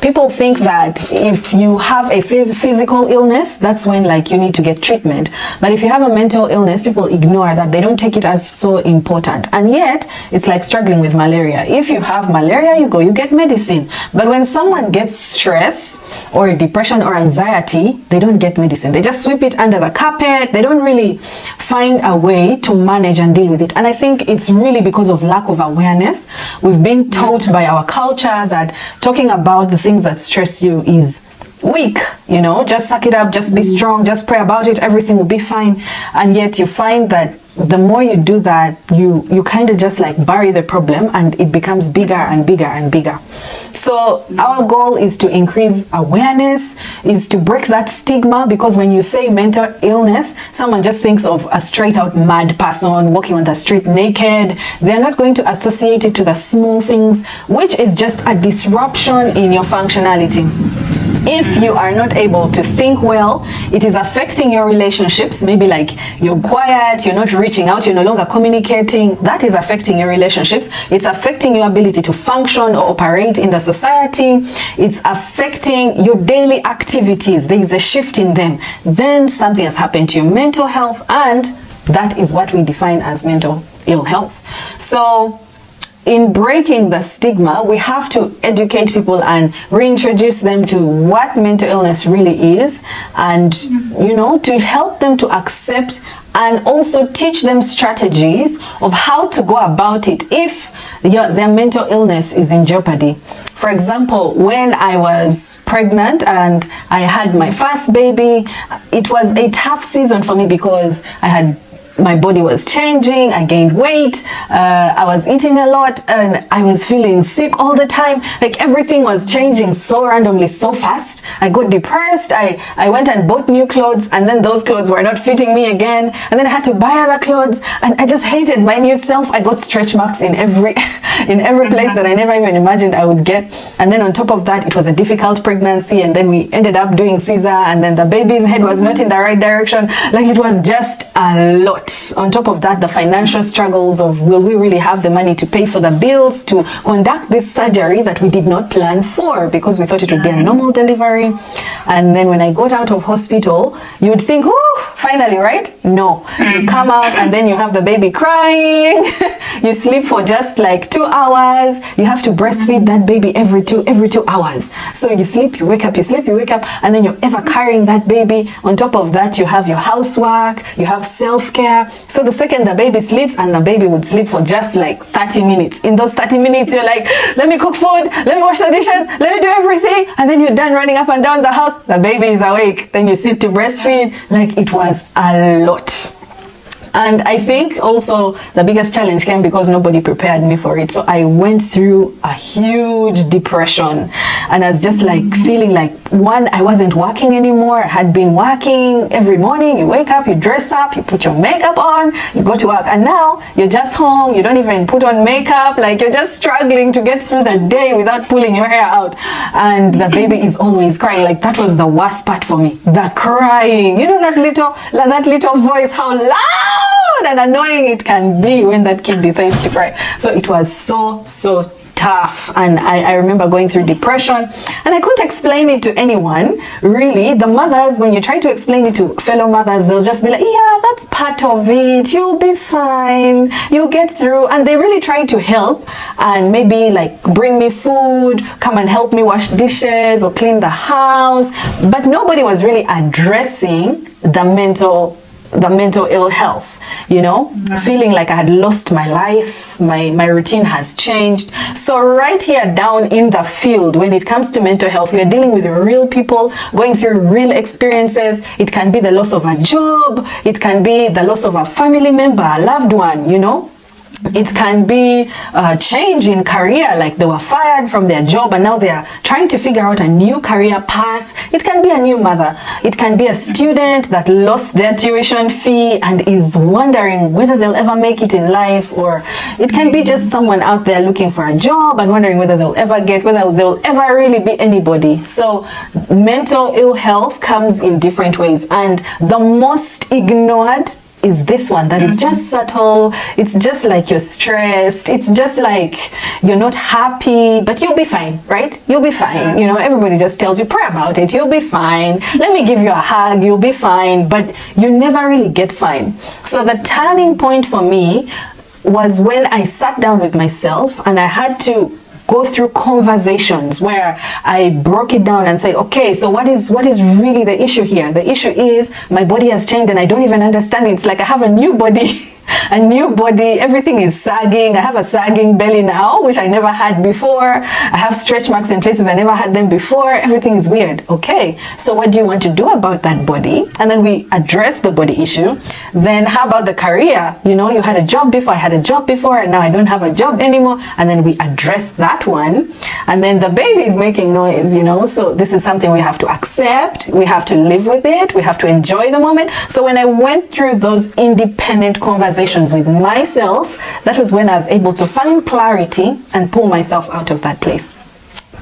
people think that if you have a physical illness, that's when like you need to get treatment. But if you have a mental illness, people ignore that. They don't take it as so important. And yet, it's like struggling with malaria. If you have malaria, you get medicine. But when someone gets stress or depression or anxiety, they don't get medicine. They just sweep it under the carpet. They don't really find a way to manage and deal with it. And I think it's really because of lack of awareness. We've been taught by our culture that talking about the things that stress you is weak, just suck it up, just be strong, just pray about it, everything will be fine. And yet you find that the more you do that, you kind of just like bury the problem and it becomes bigger and bigger and bigger. So our goal is to increase awareness, is to break that stigma, because when you say mental illness, someone just thinks of a straight out mad person walking on the street naked. They're not going to associate it to the small things, which is just a disruption in your functionality. If you are not able to think well, it is affecting your relationships. Maybe like you're quiet, you're not reaching out, you're no longer communicating. That is affecting your relationships. It's affecting your ability to function or operate in the society. It's affecting your daily activities. There is a shift in them. Then something has happened to your mental health, and that is what we define as mental ill health. So in breaking the stigma, we have to educate people and reintroduce them to what mental illness really is, and to help them to accept and also teach them strategies of how to go about it if their mental illness is in jeopardy. For example, when I was pregnant and I had my first baby, it was a tough season for me because my body was changing, I gained weight, I was eating a lot, and I was feeling sick all the time. Like everything was changing so randomly, so fast. I got depressed, I went and bought new clothes, and then those clothes were not fitting me again, and then I had to buy other clothes, and I just hated my new self. I got stretch marks in every place that I never even imagined I would get. And then on top of that, it was a difficult pregnancy, and then we ended up doing Caesar, and then the baby's head was not in the right direction. Like it was just a lot. On top of that, the financial struggles of will we really have the money to pay for the bills to conduct this surgery that we did not plan for, because we thought it would be a normal delivery. And then when I got out of hospital, you would think, oh, finally, right? No. You come out and then you have the baby crying. You sleep for just like 2 hours. You have to breastfeed that baby every 2 hours. So you sleep, you wake up, you sleep, you wake up, and then you're ever carrying that baby. On top of that, you have your housework, you have self-care. So the second the baby sleeps, and the baby would sleep for just like 30 minutes. In those 30 minutes, you're like, let me cook food, let me wash the dishes, let me do everything. And then you're done running up and down the house. The baby is awake. Then you sit to breastfeed. Like it was a lot. And I think also the biggest challenge came because nobody prepared me for it. So I went through a huge depression, and I was just like feeling like, one, I wasn't working anymore. I had been working every morning. You wake up, you dress up, you put your makeup on, you go to work, and now you're just home. You don't even put on makeup. Like you're just struggling to get through the day without pulling your hair out. And the baby is always crying. Like that was the worst part for me. The crying. You know that little voice, how loud and annoying it can be when that kid decides to cry. So it was so tough, and I remember going through depression, and I couldn't explain it to anyone really. The mothers, when you try to explain it to fellow mothers, they'll just be like, yeah, that's part of it, you'll be fine, you'll get through. And they really try to help and maybe like bring me food, come and help me wash dishes or clean the house, but nobody was really addressing the mental ill health. Feeling like I had lost my life, my routine has changed. So right here down in the field, when it comes to mental health, we are dealing with real people going through real experiences. It can be the loss of a job, it can be the loss of a family member, a loved one, It can be a change in career, like they were fired from their job and now they are trying to figure out a new career path. It can be a new mother. It can be a student that lost their tuition fee and is wondering whether they'll ever make it in life, or it can be just someone out there looking for a job and wondering whether they'll ever really be anybody. So mental ill health comes in different ways, and the most ignored is this one that is just subtle. It's just like you're stressed. It's just like you're not happy, but you'll be fine, right? You'll be fine. You know, everybody just tells you, pray about it. You'll be fine. Let me give you a hug. You'll be fine. But you never really get fine. So the turning point for me was when I sat down with myself and I had to go through conversations where I broke it down and said, okay, so what is really the issue here? The issue is my body has changed and I don't even understand it. It's like I have a new body. A new body, everything is sagging. I have a sagging belly now, which I never had before. I have stretch marks in places I never had them before. Everything is weird. Okay, so what do you want to do about that body? And then we address the body issue. Then how about the career? You know, you had a job before, I had a job before, and now I don't have a job anymore. And then we address that one. And then the baby is making noise, you know, so this is something we have to accept. We have to live with it. We have to enjoy the moment. So when I went through those independent conversations with myself, that was when I was able to find clarity and pull myself out of that place.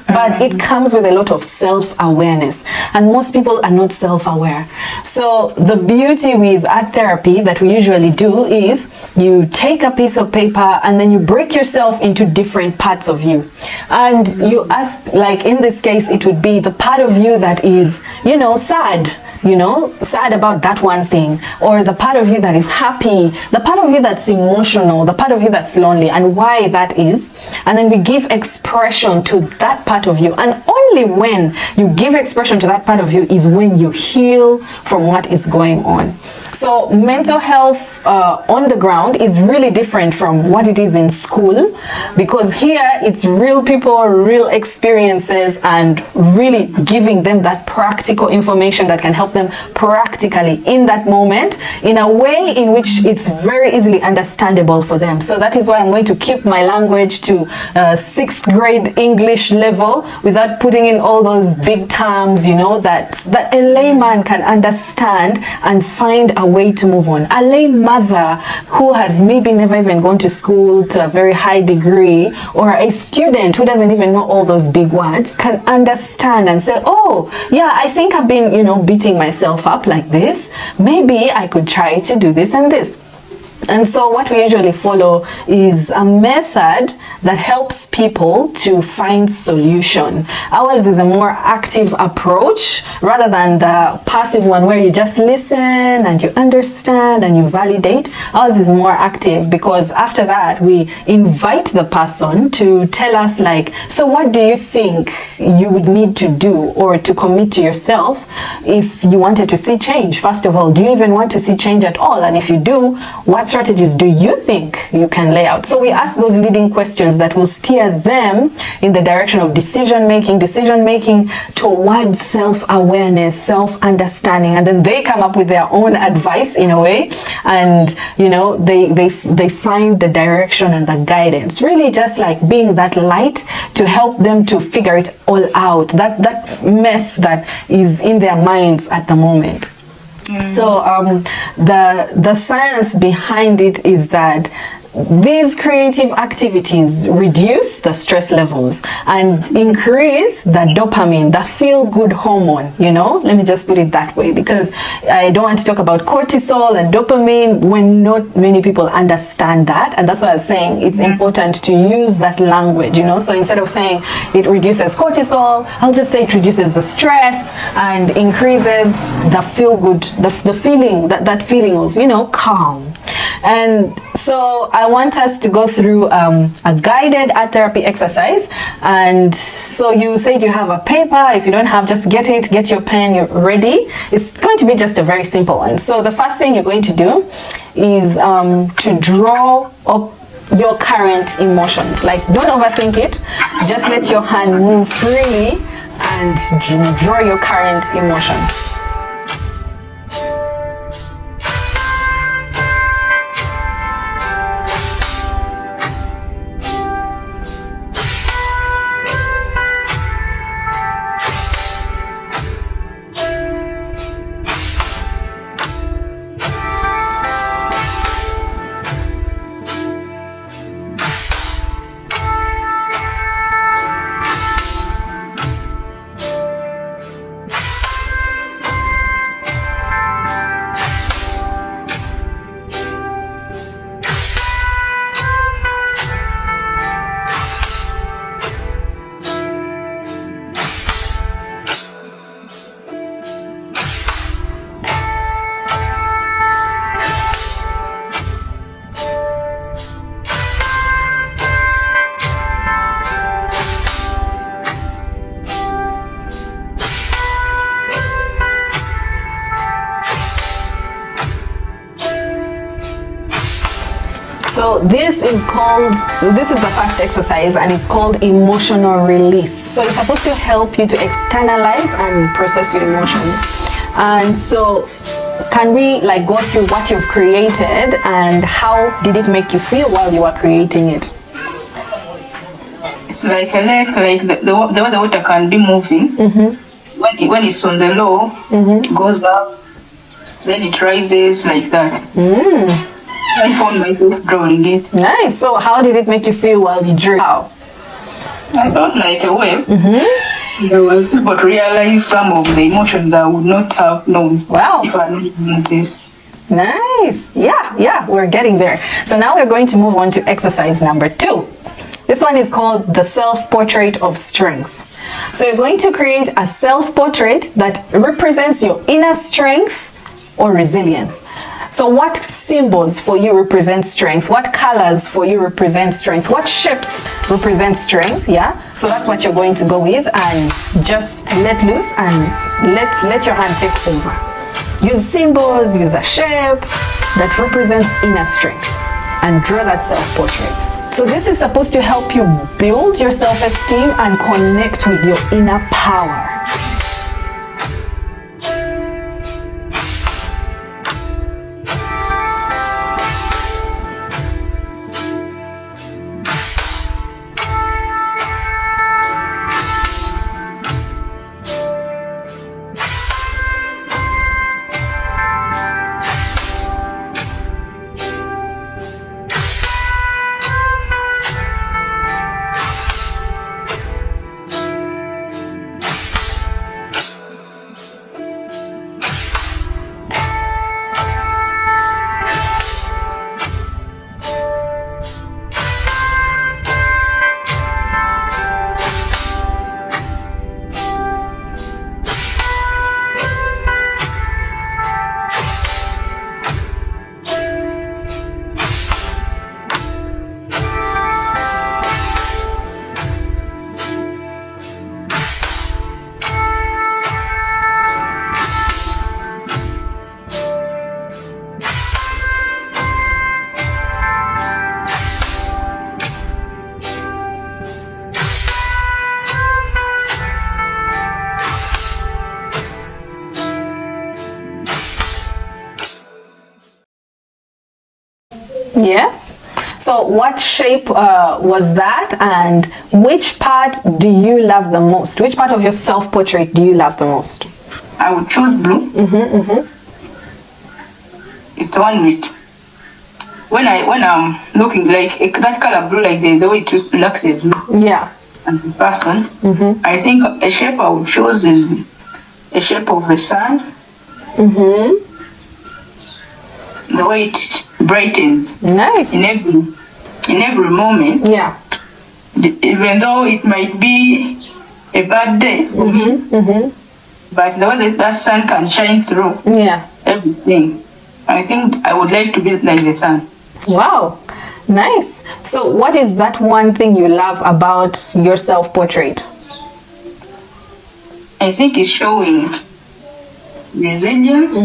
But it comes with a lot of self-awareness, and most people are not self-aware. So the beauty with art therapy that we usually do is you take a piece of paper and then you break yourself into different parts of you, and you ask, like in this case it would be the part of you that is, you know, sad, you know, sad about that one thing, or the part of you that is happy, the part of you that's emotional, the part of you that's lonely, and why that is. And then we give expression to that part of you, and only when you give expression to that part of you is when you heal from what is going on. So mental health on the ground is really different from what it is in school, because here it's real people, real experiences, and really giving them that practical information that can help them practically in that moment in a way in which it's very easily understandable for them. So that is why I'm going to keep my language to 6th grade English level without putting in all those big terms, you know, that a layman can understand and find a way to move on. A lay mother who has maybe never even gone to school to a very high degree, or a student who doesn't even know all those big words, can understand and say, oh yeah, I think I've been, you know, beating myself up like this. Maybe I could try to do this and this. And so what we usually follow is a method that helps people to find solution. Ours is a more active approach rather than the passive one where you just listen and you understand and you validate. Ours is more active because after that we invite the person to tell us, like, so what do you think you would need to do or to commit to yourself if you wanted to see change? First of all, do you even want to see change at all? And if you do, what strategies do you think you can lay out? So we ask those leading questions that will steer them in the direction of decision making towards self-awareness, self-understanding, and then they come up with their own advice in a way, and you know, they find the direction and the guidance, really just like being that light to help them to figure it all out, that mess that is in their minds at the moment. So the science behind it is that these creative activities reduce the stress levels and increase the dopamine, the feel-good hormone, you know? Let me just put it that way, because I don't want to talk about cortisol and dopamine when not many people understand that. And that's why I was saying it's important to use that language, you know? So instead of saying it reduces cortisol, I'll just say it reduces the stress and increases the feel-good, the feeling, that feeling of, you know, calm. And so I want us to go through a guided art therapy exercise. And so you said you have a paper. If you don't have, just get your pen, you're ready. It's going to be just a very simple one. So the first thing you're going to do is to draw up your current emotions. Like, don't overthink it. Just let your hand move freely and draw your current emotions. So this is the first exercise, and it's called emotional release. So it's supposed to help you to externalize and process your emotions. And so can we like go through what you've created and how did it make you feel while you were creating it? It's like a lake, like the water can be moving. When it's on the low, it goes up, then it rises like that. I found myself drawing it. Nice. So how did it make you feel while you drew? How? I felt like a wave. I was able to realize some of the emotions I would not have known if I hadn't done this. Nice. Yeah, we're getting there. So now we're going to move on to exercise number 2. This one is called the self-portrait of strength. So you're going to create a self-portrait that represents your inner strength or resilience. So what symbols for you represent strength? What colors for you represent strength? What shapes represent strength? Yeah. So that's what you're going to go with, and just let loose and let your hand take over. Use symbols, use a shape that represents inner strength, and draw that self-portrait. So this is supposed to help you build your self-esteem and connect with your inner power. Yes. So what shape was that, and which part do you love the most? Which part of your self-portrait do you love the most? I would choose blue. It's one with when I'm looking like that color blue, like the way it relaxes me. Yeah. And the person. I think a shape I would choose is a shape of the sun. The way it brightens. Nice. In every moment. Yeah. Even though it might be a bad day for me, but the way that sun can shine through everything, I think I would like to be like the sun. Wow, nice. So what is that one thing you love about your self-portrait? I think it's showing resilience.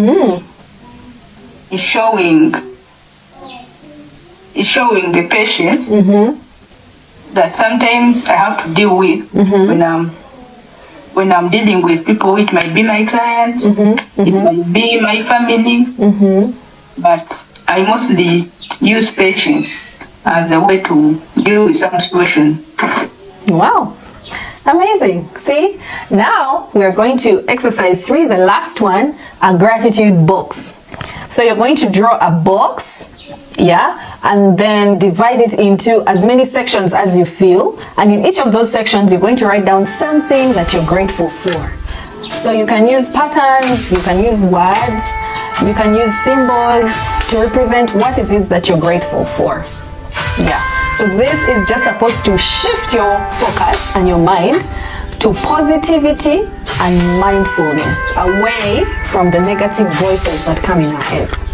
It's showing the patience that sometimes I have to deal with when I'm dealing with people. It might be my clients, it might be my family, but I mostly use patience as a way to deal with some situation. Wow, amazing. See, now we're going to exercise 3, the last one, a gratitude box. So you're going to draw a box, and then divide it into as many sections as you feel, and in each of those sections you're going to write down something that you're grateful for. So you can use patterns, you can use words, you can use symbols to represent what it is that you're grateful for. So this is just supposed to shift your focus and your mind to positivity and mindfulness, away from the negative voices that come in our heads.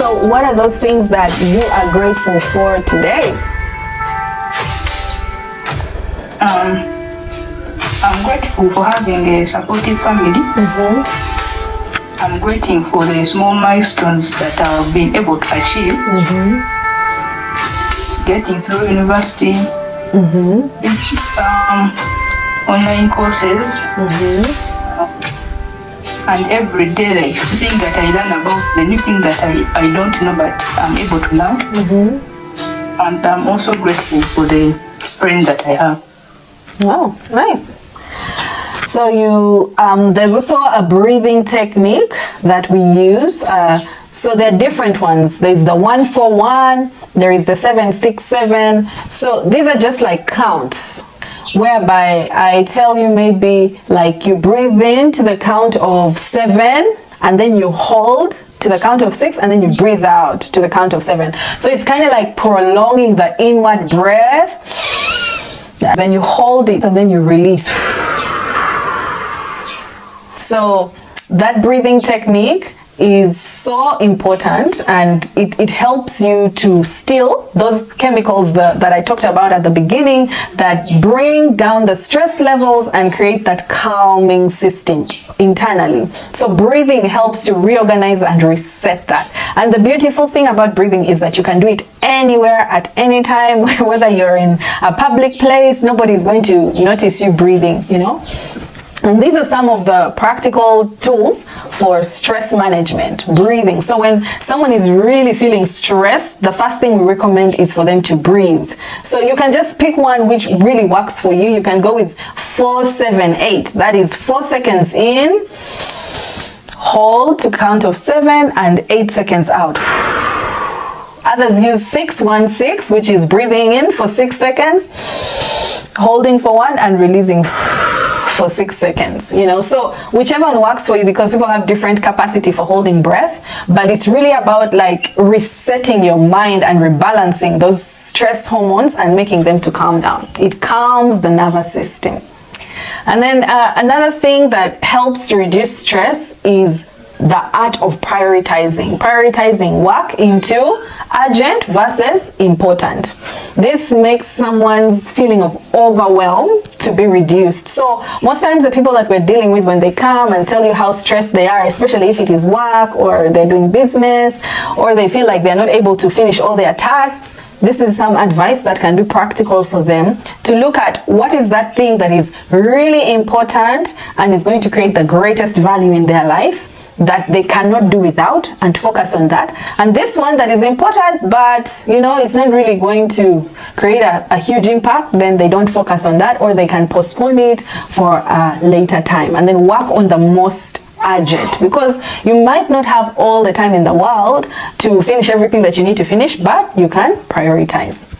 So what are those things that you are grateful for today? I'm grateful for having a supportive family. I'm grateful for the small milestones that I've been able to achieve. Getting through university, online courses, and every day, like seeing that I learn about the new thing that I don't know, but I'm able to learn. And I'm also grateful for the friends that I have. Wow, nice. So there's also a breathing technique that we use. So there are different ones. There's the 1-4-1, there is the 7-6-7. So these are just like counts, whereby I tell you maybe like you breathe in to the count of 7, and then you hold to the count of 6, and then you breathe out to the count of 7. So it's kind of like prolonging the inward breath. Then you hold it and then you release. So that breathing technique is so important, and it helps you to still those chemicals that I talked about at the beginning that bring down the stress levels and create that calming system internally. So breathing helps you reorganize and reset that. And the beautiful thing about breathing is that you can do it anywhere at any time, whether you're in a public place, nobody's going to notice you breathing, you know. And these are some of the practical tools for stress management, breathing. So when someone is really feeling stressed, the first thing we recommend is for them to breathe. So you can just pick one which really works for you. You can go with 4-7-8. That is 4 seconds in, hold to count of 7, and 8 seconds out. Others use 6-1-6, which is breathing in for 6 seconds, holding for 1, and releasing for 6 seconds, you know. So whichever one works for you, because people have different capacity for holding breath, but it's really about like resetting your mind and rebalancing those stress hormones and making them to calm down. It calms the nervous system. And then another thing that helps to reduce stress is the art of prioritizing work into urgent versus important. This makes someone's feeling of overwhelm to be reduced. So most times the people that we're dealing with, when they come and tell you how stressed they are, especially if it is work or they're doing business, or they feel like they're not able to finish all their tasks, this is some advice that can be practical for them to look at what is that thing that is really important and is going to create the greatest value in their life that they cannot do without, and focus on that. And this one that is important, but you know, it's not really going to create a huge impact, then they don't focus on that, or they can postpone it for a later time and then work on the most urgent, because you might not have all the time in the world to finish everything that you need to finish, but you can prioritize.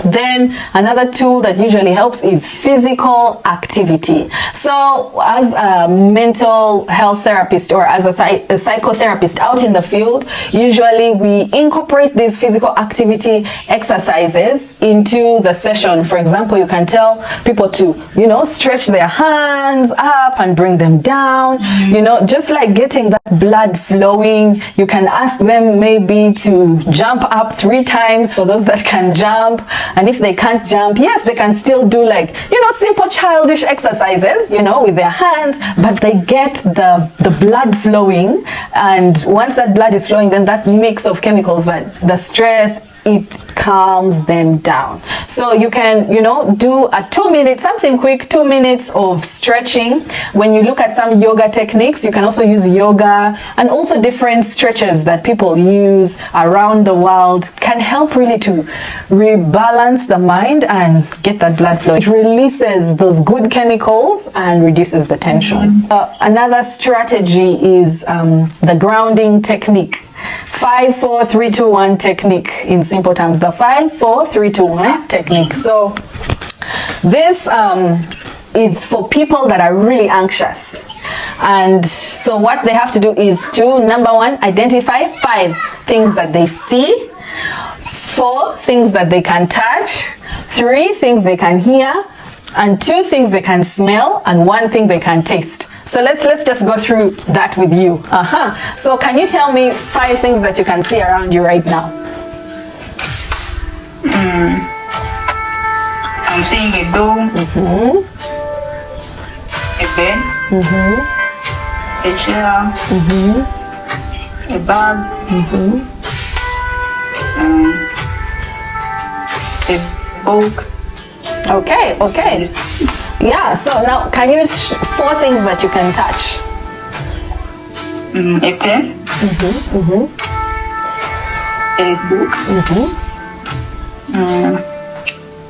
Then another tool that usually helps is physical activity. So as a mental health therapist or as a psychotherapist out in the field, usually we incorporate these physical activity exercises into the session. For example, you can tell people to, you know, stretch their hands up and bring them down, you know, just like getting that blood flowing. You can ask them maybe to jump up 3 times for those that can jump. And if they can't jump, yes, they can still do like, you know, simple childish exercises, you know, with their hands, but they get the blood flowing. And once that blood is flowing, then that mix of chemicals, that the stress, it calms them down. So you can, you know, do a 2 minutes, something quick, 2 minutes of stretching. When you look at some yoga techniques, you can also use yoga, and also different stretches that people use around the world can help really to rebalance the mind and get that blood flow. It releases those good chemicals and reduces the tension. Another strategy is the grounding technique. 5-4-3-2-1 technique, in simple terms, the 5-4-3-2-1 technique. So this is for people that are really anxious. And so what they have to do is to, number 1, identify 5 things that they see, 4 things that they can touch, 3 things they can hear, and 2 things they can smell, and 1 thing they can taste. So let's just go through that with you. So can you tell me 5 things that you can see around you right now? I'm seeing a door, a bed, a chair, a bag, a book. Okay. Yeah, so now can you 4 things that you can touch? A pen, a book,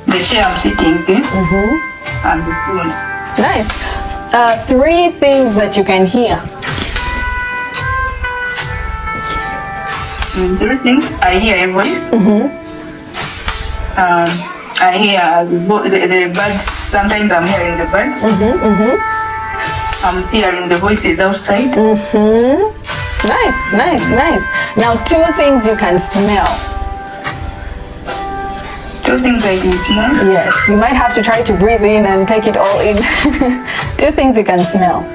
the chair I'm sitting in, and the phone. Nice. 3 things that you can hear. 3 things. I hear a voice. I hear the birds. Sometimes I'm hearing the birds. I'm hearing the voices outside. Nice. Now 2 things you can smell. 2 things I can smell. Yes, you might have to try to breathe in and take it all in. 2 things you can smell.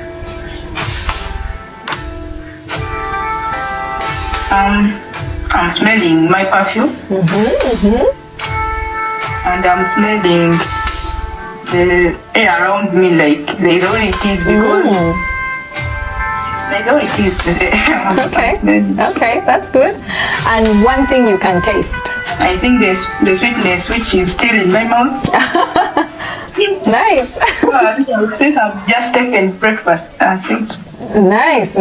I'm smelling my perfume. And I'm smelling the air around me, like there's all it is, because there's all it is. Okay, that's good. And 1 thing you can taste. I think the sweetness which is still in my mouth. Nice. Since I've just taken breakfast, I think. Nice.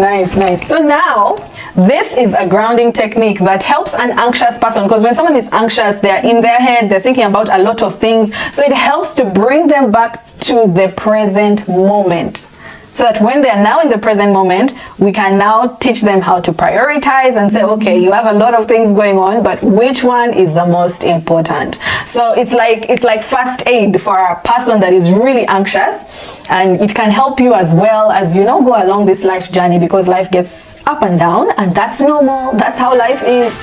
So now, this is a grounding technique that helps an anxious person, because when someone is anxious, they're in their head, they're thinking about a lot of things. So it helps to bring them back to the present moment. So that when they're now in the present moment, we can now teach them how to prioritize and say, okay, you have a lot of things going on, but which one is the most important? So it's like first aid for a person that is really anxious, and it can help you as well as, go along this life journey, because life gets up and down, and that's normal. That's how life is.